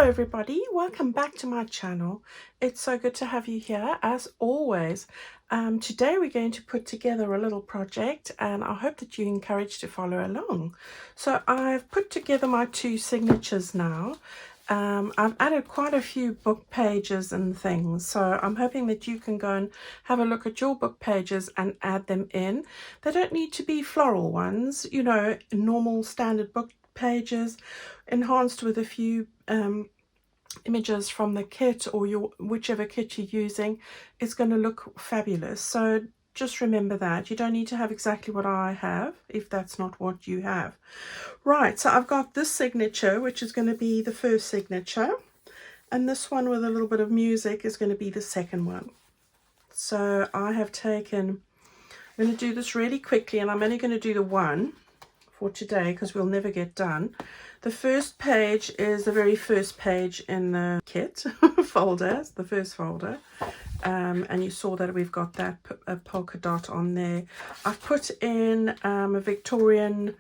Hello everybody, welcome back to my channel. It's so good to have you here as always. Today we're going to put together a little project and I hope that you're encouraged to follow along. So I've put together my two signatures now. I've added quite a few book pages and things, so I'm hoping that you can go and have a look at your book pages and add them in. They don't need to be floral ones, you know, normal standard book pages enhanced with a few images from the kit or whichever kit you're using is going to look fabulous. So just remember that you don't need to have exactly what I have if that's not what you have. Right, so I've got this signature, which is going to be the first signature, and this one with a little bit of music is going to be the second one. So I have taken, I'm going to do this really quickly, and I'm only going to do the one for today because we'll never get done. The first page is the very first page in the kit folder, the first folder, and you saw that we've got that polka dot on there. I've put in a Victorian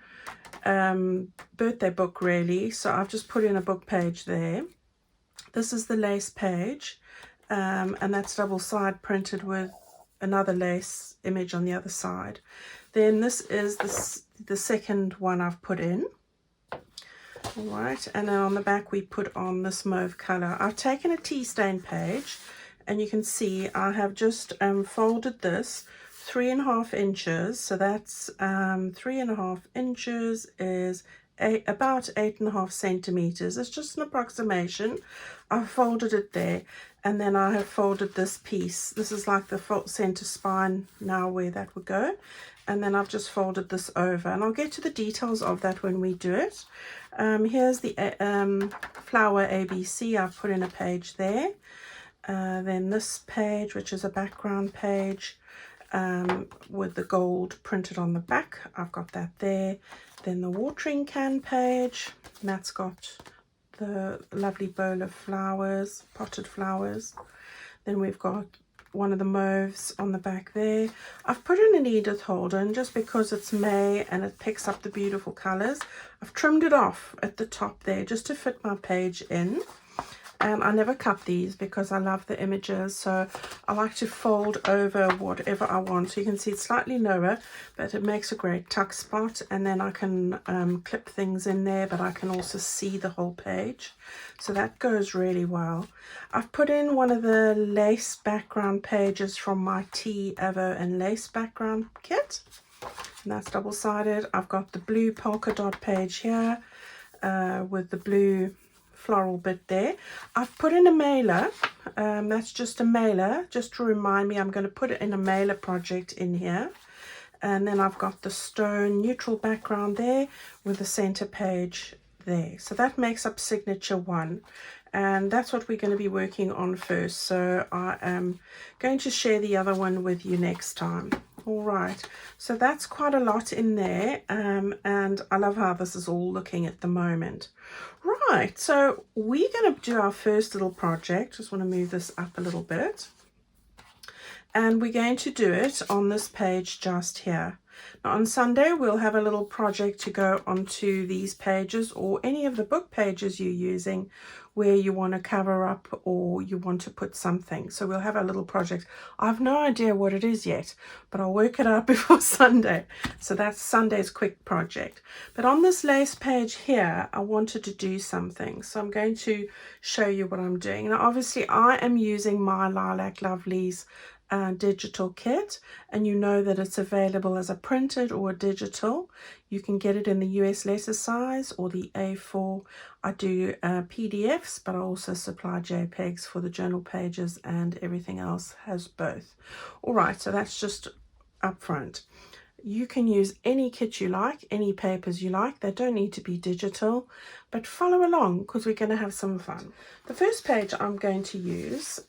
birthday book really, so I've just put in a book page there. This is the lace page, and that's double side printed with another lace image on the other side. Then this is the second one I've put in. All right, and then on the back we put on this mauve color. I've taken a tea stain page, and you can see I have just folded this 3.5 inches. So that's 3.5 inches is about 8.5 centimeters. It's just an approximation. I've folded it there, and then I have folded this piece. This is like the center spine now where that would go, and then I've just folded this over, and I'll get to the details of that when we do it. Here's the flower ABC. I've put in a page there. Then this page, which is a background page with the gold printed on the back, I've got that there. Then the watering can page, and that's got the lovely bowl of flowers, potted flowers. Then we've got one of the mauves on the back there. I've put in an Edith Holden just because it's May and it picks up the beautiful colors. I've trimmed it off at the top there just to fit my page in. And I never cut these because I love the images, so I like to fold over whatever I want. So you can see it's slightly lower, but it makes a great tuck spot, and then I can clip things in there, but I can also see the whole page. So that goes really well. I've put in one of the lace background pages from my Tea, Avo and Lace background kit, and that's double-sided. I've got the blue polka dot page here with the blue floral bit there. I've put in a mailer, that's just a mailer, just to remind me I'm going to put it in a mailer project in here. And then I've got the stone neutral background there with the center page there. So that makes up signature one, and that's what we're going to be working on first. So I am going to share the other one with you next time. All right, so that's quite a lot in there, and I love how this is all looking at the moment. Right, so we're going to do our first little project. Just want to move this up a little bit, and we're going to do it on this page just here. Now on Sunday we'll have a little project to go onto these pages or any of the book pages you're using where you want to cover up or you want to put something. So we'll have a little project. I have no idea what it is yet, but I'll work it out before Sunday. So that's Sunday's quick project. But on this lace page here, I wanted to do something. So I'm going to show you what I'm doing. Now obviously I am using my Lilac Lovelies digital kit, and you know that it's available as a printed or a digital. You can get it in the US letter size or the A4. I do PDFs, but I also supply JPEGs for the journal pages, and everything else has both. All right, so that's just up front. You can use any kit you like, any papers you like. They don't need to be digital, but follow along because we're going to have some fun. The first page I'm going to use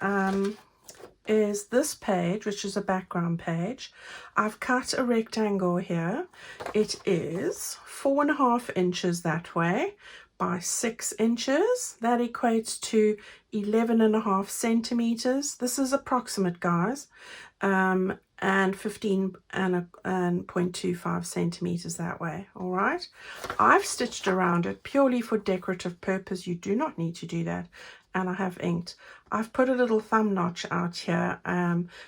is this page, which is a background page. I've cut a rectangle here. It is 4.5 inches that way by 6 inches. That equates to 11.5 centimeters. This is approximate, guys. and 15.25 centimeters that way. All right, I've stitched around it purely for decorative purpose. You do not need to do that. And I have inked. I've put a little thumb notch out here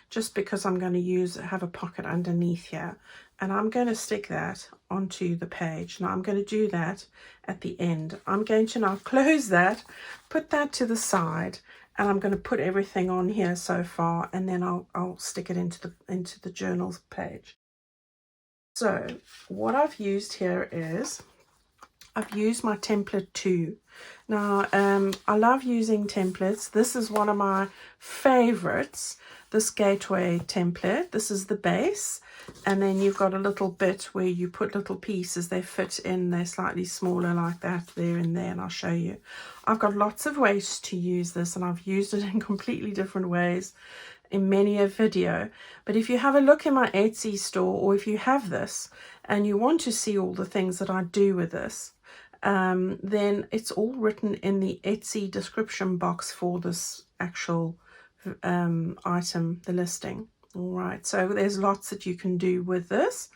just because I'm going to have a pocket underneath here, and I'm going to stick that onto the page. Now I'm going to do that at the end. I'm going to now close that, put that to the side, and I'm going to put everything on here so far, and then I'll stick it into the journals page. So what I've used here is I've used my template 2. Now I love using templates. This is one of my favorites, this gateway template. This is the base, and then you've got a little bit where you put little pieces. They fit in, they're slightly smaller like that, there and there, and I'll show you. I've got lots of ways to use this, and I've used it in completely different ways in many a video. But if you have a look in my Etsy store, or if you have this and you want to see all the things that I do with this, then it's all written in the Etsy description box for this actual item, the listing. All right, so there's lots that you can do with this,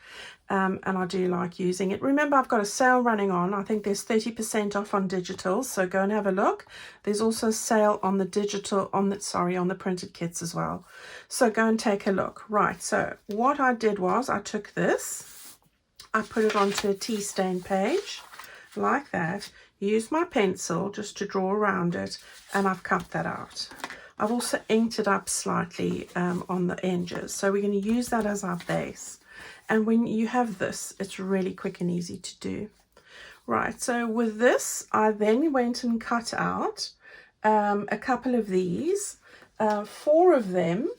and I do like using it. Remember, I've got a sale running on. I think there's 30% off on digital, so go and have a look. There's also a sale on the digital, on the printed kits as well, so go and take a look. Right, so what I did was I took this, I put it onto a tea stain page like that, use my pencil just to draw around it, and I've cut that out. I've also inked it up slightly on the edges, so we're going to use that as our base. And when you have this, it's really quick and easy to do. Right, so with this, I then went and cut out a couple of these, 4 of them,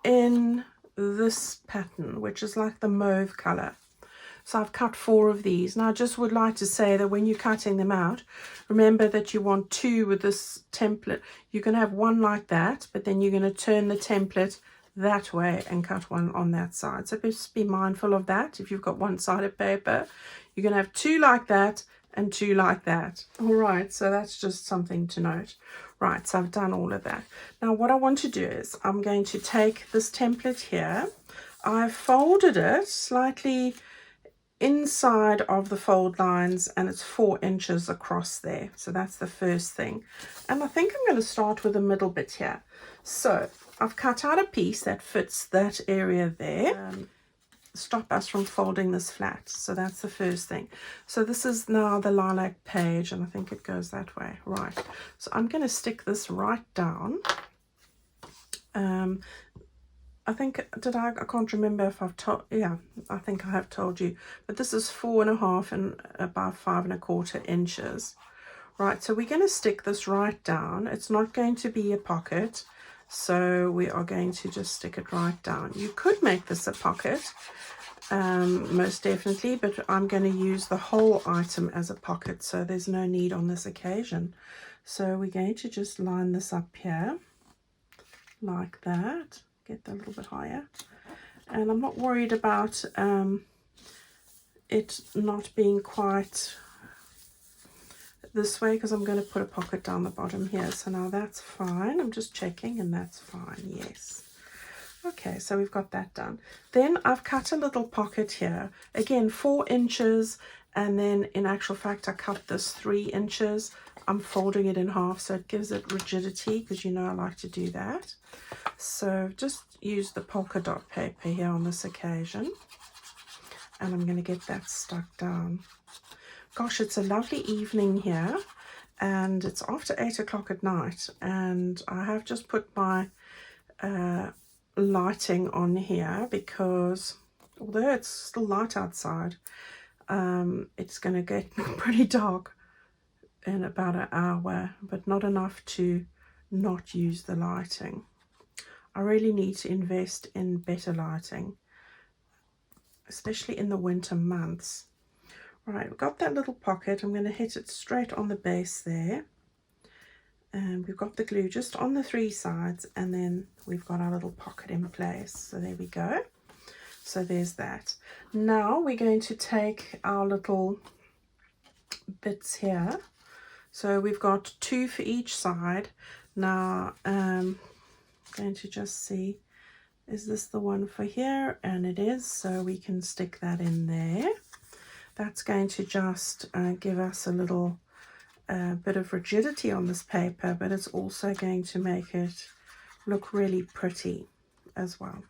in this pattern, which is like the mauve color. So I've cut 4 of these. Now I just would like to say that when you're cutting them out, remember that you want 2 with this template. You can have 1 like that, but then you're going to turn the template that way and cut 1 on that side. So just be mindful of that. If you've got 1-sided paper, you're going to have 2 like that and 2 like that. All right, so that's just something to note. Right, so I've done all of that. Now what I want to do is I'm going to take this template here. I've folded it slightly inside of the fold lines, and it's 4 inches across there. So that's the first thing, and I think I'm going to start with the middle bit here. So I've cut out a piece that fits that area there, stop us from folding this flat. So that's the first thing. So this is now the lilac page, and I think it goes that way. Right, so I'm going to stick this right down. I think, I can't remember if I've told, yeah, I think I have told you, but this is 4.5 and about 5 1/4 inches. Right, so we're going to stick this right down. It's not going to be a pocket, so we are going to just stick it right down. You could make this a pocket, most definitely, but I'm going to use the whole item as a pocket, so there's no need on this occasion. So we're going to just line this up here, like that. Get that a little bit higher, and I'm not worried about it not being quite this way, because I'm going to put a pocket down the bottom here. So now that's fine. I'm just checking, and that's fine. Yes. Okay, so we've got that done. Then I've cut a little pocket here, again 4 inches, and then in actual fact I cut this 3 inches. I'm folding it in half so it gives it rigidity, because you know I like to do that. So just use the polka dot paper here on this occasion, and I'm going to get that stuck down. Gosh, it's a lovely evening here, and it's after 8 o'clock at night, and I have just put my lighting on here, because although it's still light outside, it's going to get pretty dark in about an hour, but not enough to not use the lighting. I really need to invest in better lighting, especially in the winter months. Right, we've got that little pocket. I'm going to hit it straight on the base there, and we've got the glue just on the 3 sides, and then we've got our little pocket in place. So there we go. So there's that. Now we're going to take our little bits here. So we've got 2 for each side. Now going to just see, Is this the one for here? And it is, so we can stick that in there. That's going to just give us a little bit of rigidity on this paper, but it's also going to make it look really pretty as well.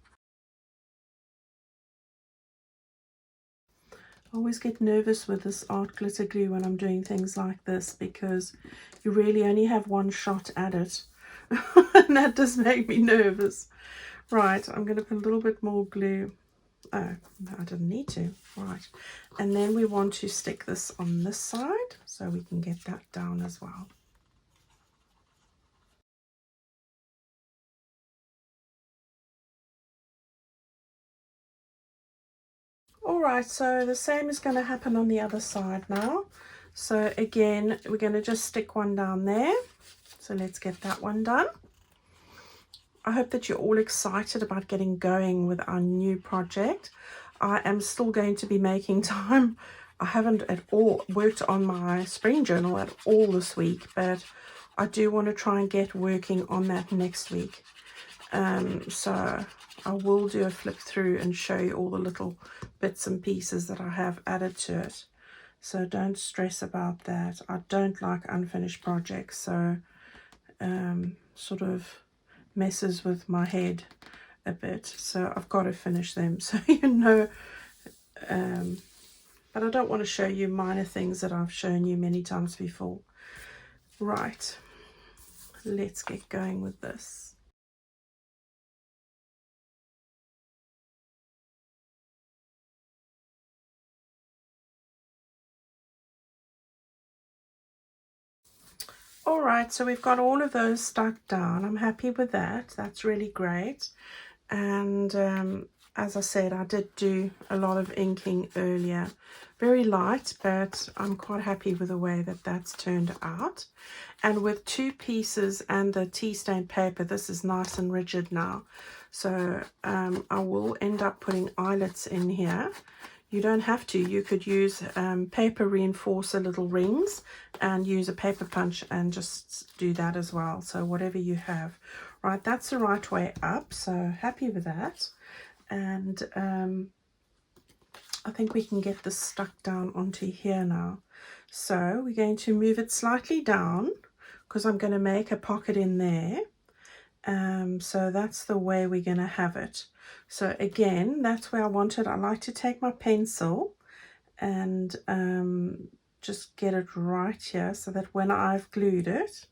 I always get nervous with this art glitter glue when I'm doing things like this, because you really only have one shot at it. And that does make me nervous. Right, I'm going to put a little bit more glue. Oh, no, I didn't need to. Right, and then we want to stick this on this side so we can get that down as well. All right, so the same is going to happen on the other side now. So again, we're going to just stick one down there. So let's get that one done. I hope that you're all excited about getting going with our new project. I am still going to be making time. I haven't at all worked on my spring journal at all this week, but I do want to try and get working on that next week. So I will do a flip through and show you all the little bits and pieces that I have added to it. So don't stress about that. I don't like unfinished projects, so sort of messes with my head a bit. So I've got to finish them, so you know. But I don't want to show you minor things that I've shown you many times before. Right, let's get going with this. All right, so we've got all of those stuck down. I'm happy with that. That's really great. And as I said, I did do a lot of inking earlier. Very light, but I'm quite happy with the way that that's turned out. And with two pieces and the tea stain paper, this is nice and rigid now. So I will end up putting eyelets in here. You don't have to. You could use paper reinforcer little rings and use a paper punch and just do that as well. So whatever you have. Right, that's the right way up. So happy with that. And I think we can get this stuck down onto here now. So we're going to move it slightly down because I'm going to make a pocket in there. So that's the way we're going to have it. So again, that's where I want it. I like to take my pencil and just get it right here so that when I've glued it,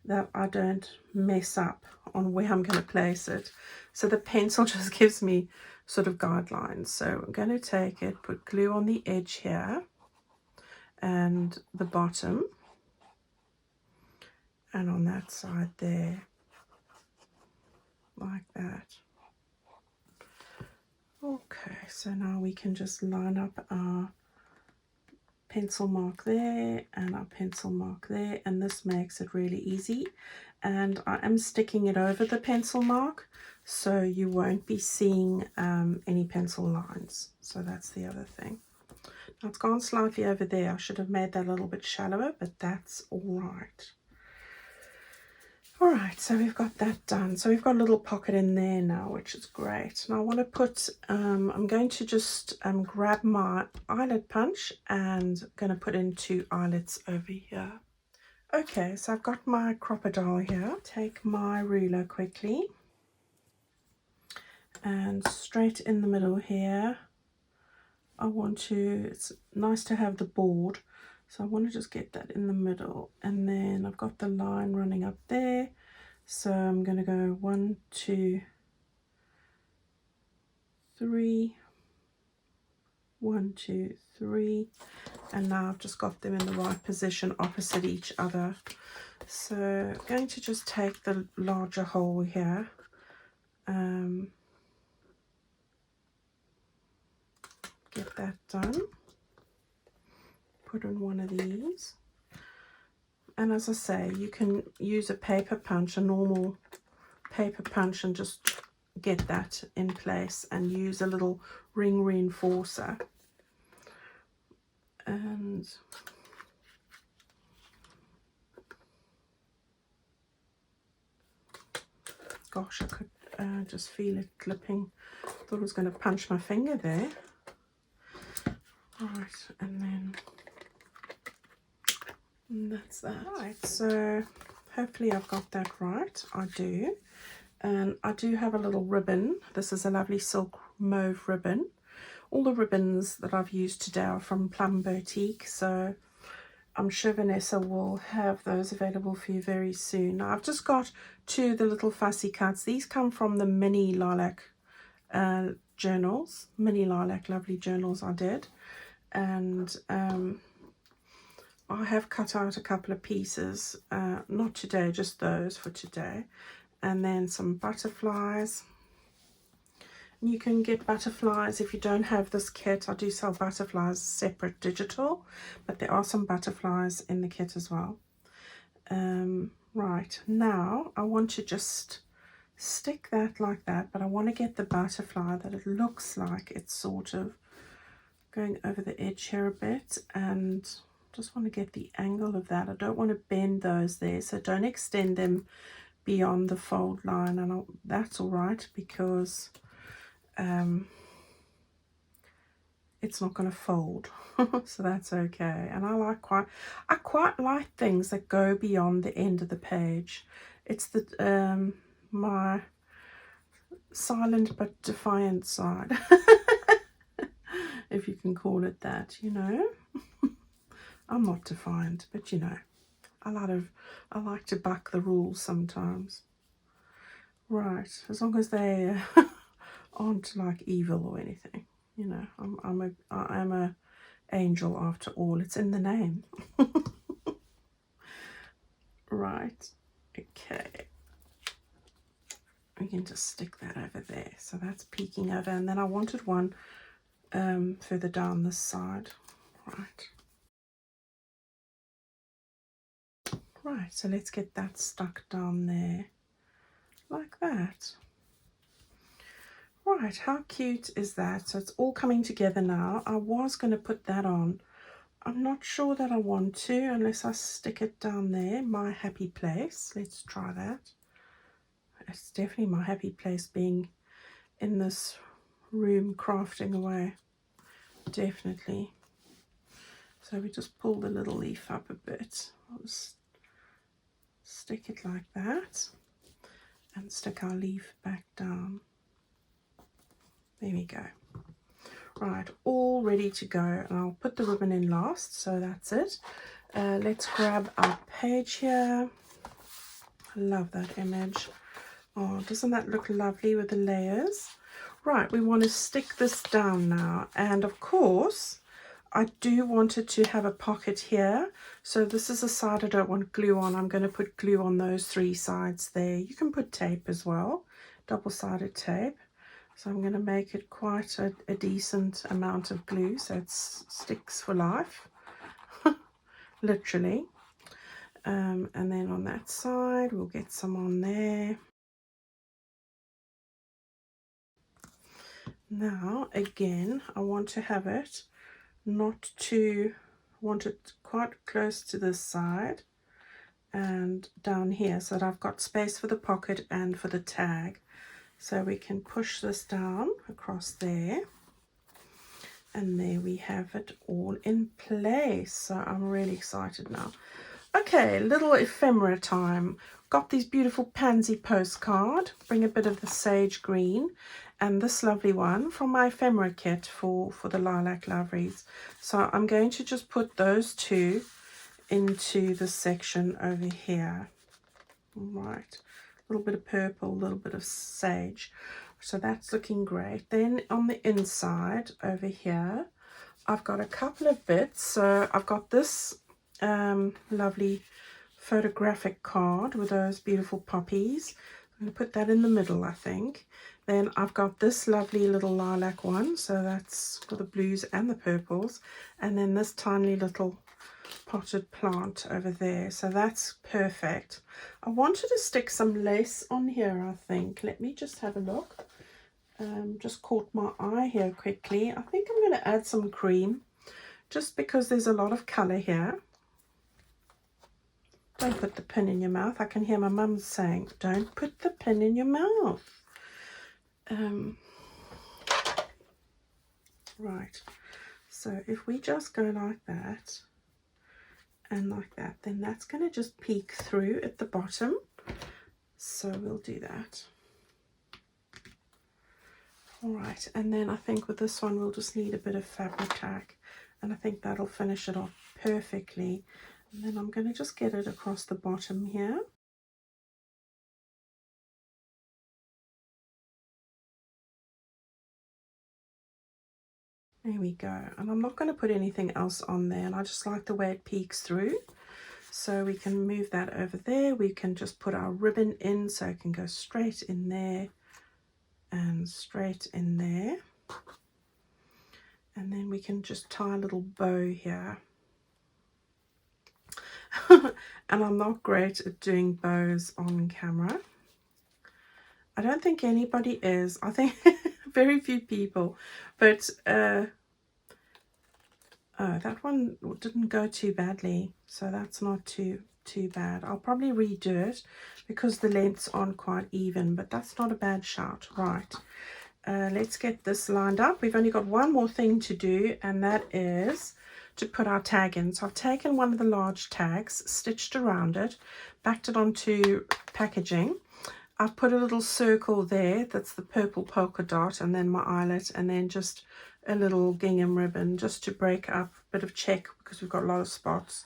that I don't mess up on where I'm going to place it. So the pencil just gives me sort of guidelines. So I'm going to take it, put glue on the edge here and the bottom and on that side there, like that. Okay, so now we can just line up our pencil mark there and our pencil mark there, and this makes it really easy. And I am sticking it over the pencil mark, so you won't be seeing any pencil lines. So that's the other thing. Now it's gone slightly over there. I should have made that a little bit shallower, but that's all right. All right, so we've got that done. So we've got a little pocket in there now, which is great. And I want to put, I'm going to just grab my eyelet punch and I'm going to put in 2 eyelets over here. Okay, so I've got my crocodile here. Take my ruler quickly and straight in the middle here. I want to, it's nice to have the board. So I want to just get that in the middle. And then I've got the line running up there. So I'm going to go 1, 2, 3, 1, 2, 3, and now I've just got them in the right position opposite each other. So I'm going to just take the larger hole here, get that done, put in one of these. And as I say, you can use a paper punch, a normal paper punch, and just get that in place and use a little ring reinforcer. And gosh, I could Just feel it clipping. Thought I was going to punch my finger there. Right, and that's that. Right, so hopefully I've got that right. I do. And I do have a little ribbon. This is a lovely silk mauve ribbon. All the ribbons that I've used today are from Plum Boutique, so I'm sure Vanessa will have those available for you very soon. Now, I've just got 2 of the little fussy cuts. These come from the mini Lilac journals, mini Lilac lovely journals I did. And I have cut out a couple of pieces, not today, just those for today. And then some butterflies. You can get butterflies if you don't have this kit. I do sell butterflies separate digital, but there are some butterflies in the kit as well. Right, now I want to just stick that like that, but I want to get the butterfly that it looks like it's sort of going over the edge here a bit, and just want to get the angle of that. I don't want to bend those there, so don't extend them beyond the fold line, and that's all right because it's not going to fold. So that's okay. And I quite like things that go beyond the end of the page. It's the my silent but defiant side, if you can call it that, you know. I'm not defiant, but you know, I like to buck the rules sometimes. Right, as long as they aren't like evil or anything, you know. I am a angel after all. It's in the name. Right, okay. We can just stick that over there. So that's peeking over, and then I wanted one further down this side. Right, so let's get that stuck down there like that. Right, how cute is that? So it's all coming together now. I was going to put that on. I'm not sure that I want to unless I stick it down there. My happy place. Let's try that. It's definitely my happy place being in this room crafting away. Definitely. So we just pull the little leaf up a bit. I'll just stick it like that and stick our leaf back down. There we go. Right, all ready to go, and I'll put the ribbon in last, so that's it. Let's grab our page here. I love that image. Oh, doesn't that look lovely with the layers? Right, we want to stick this down now, and of course I do want it to have a pocket here. So this is a side I don't want glue on. I'm going to put glue on those 3 sides there. You can put tape as well, double-sided tape. So I'm going to make it quite a decent amount of glue so it sticks for life, literally. And then on that side, we'll get some on there. Now, again, I want to have it want it quite close to this side and down here so that I've got space for the pocket and for the tag. So we can push this down across there, and there we have it all in place. So I'm really excited now. Okay, little ephemera time. Got these beautiful pansy postcard, bring a bit of the sage green, and this lovely one from my ephemera kit for the Lilac Lovelies. So I'm going to just put those 2 into the section over here. Right. A little bit of purple, a little bit of sage, so that's looking great. Then on the inside over here I've got a couple of bits. So I've got this lovely photographic card with those beautiful poppies. I'm going to put that in the middle, I think. Then I've got this lovely little lilac one, so that's for the blues and the purples, and then this tiny little potted plant over there, so that's perfect. I wanted to stick some lace on here, I think. Let me just have a look. Just caught my eye here quickly. I think I'm going to add some cream just because there's a lot of colour here. Don't put the pin in your mouth. I can hear my mum saying, don't put the pin in your mouth. Right, so if we just go like that and like that, then that's going to just peek through at the bottom. So we'll do that. All right, and then I think with this one we'll just need a bit of fabric tack, and I think that'll finish it off perfectly. And then I'm going to just get it across the bottom here. There we go, and I'm not going to put anything else on there, and I just like the way it peeks through. So we can move that over there. We can just put our ribbon in so it can go straight in there and straight in there. And then we can just tie a little bow here. And I'm not great at doing bows on camera. I don't think anybody is. I think very few people. But oh, that one didn't go too badly, so that's not too bad. I'll probably redo it because the lengths aren't quite even, but that's not a bad shout. Right, let's get this lined up. We've only got one more thing to do, and that is to put our tag in. So I've taken one of the large tags, stitched around it, backed it onto packaging. I've put a little circle there, that's the purple polka dot, and then my eyelet, and then just a little gingham ribbon just to break up a bit of check because we've got a lot of spots.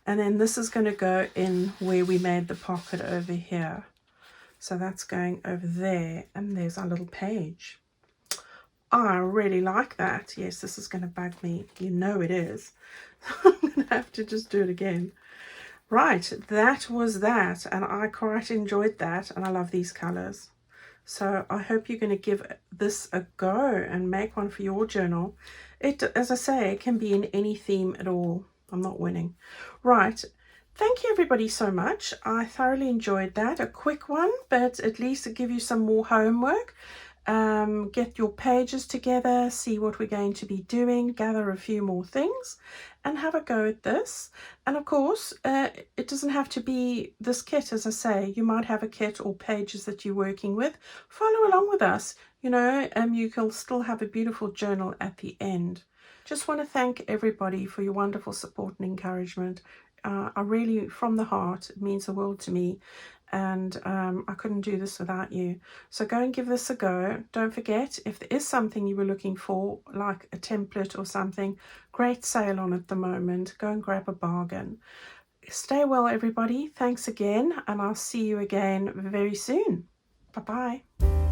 And then this is going to go in where we made the pocket over here. So that's going over there, and there's our little page. I really like that. Yes, this is going to bug me. You know it is. I'm going to have to just do it again. Right, that was that, and I quite enjoyed that, and I love these colours. So I hope you're going to give this a go and make one for your journal. It, as I say, it can be in any theme at all. I'm not winning. Right, thank you everybody so much. I thoroughly enjoyed that. A quick one, but at least it give you some more homework. Get your pages together, see what we're going to be doing, gather a few more things, and have a go at this. And of course, it doesn't have to be this kit. As I say, you might have a kit or pages that you're working with. Follow along with us, you know, you can still have a beautiful journal at the end. Just want to thank everybody for your wonderful support and encouragement. I really, from the heart, it means the world to me. And I couldn't do this without you. So go and give this a go. Don't forget, if there is something you were looking for, like a template or something, great sale on at the moment. Go and grab a bargain. Stay well, everybody. Thanks again, and I'll see you again very soon. Bye-bye.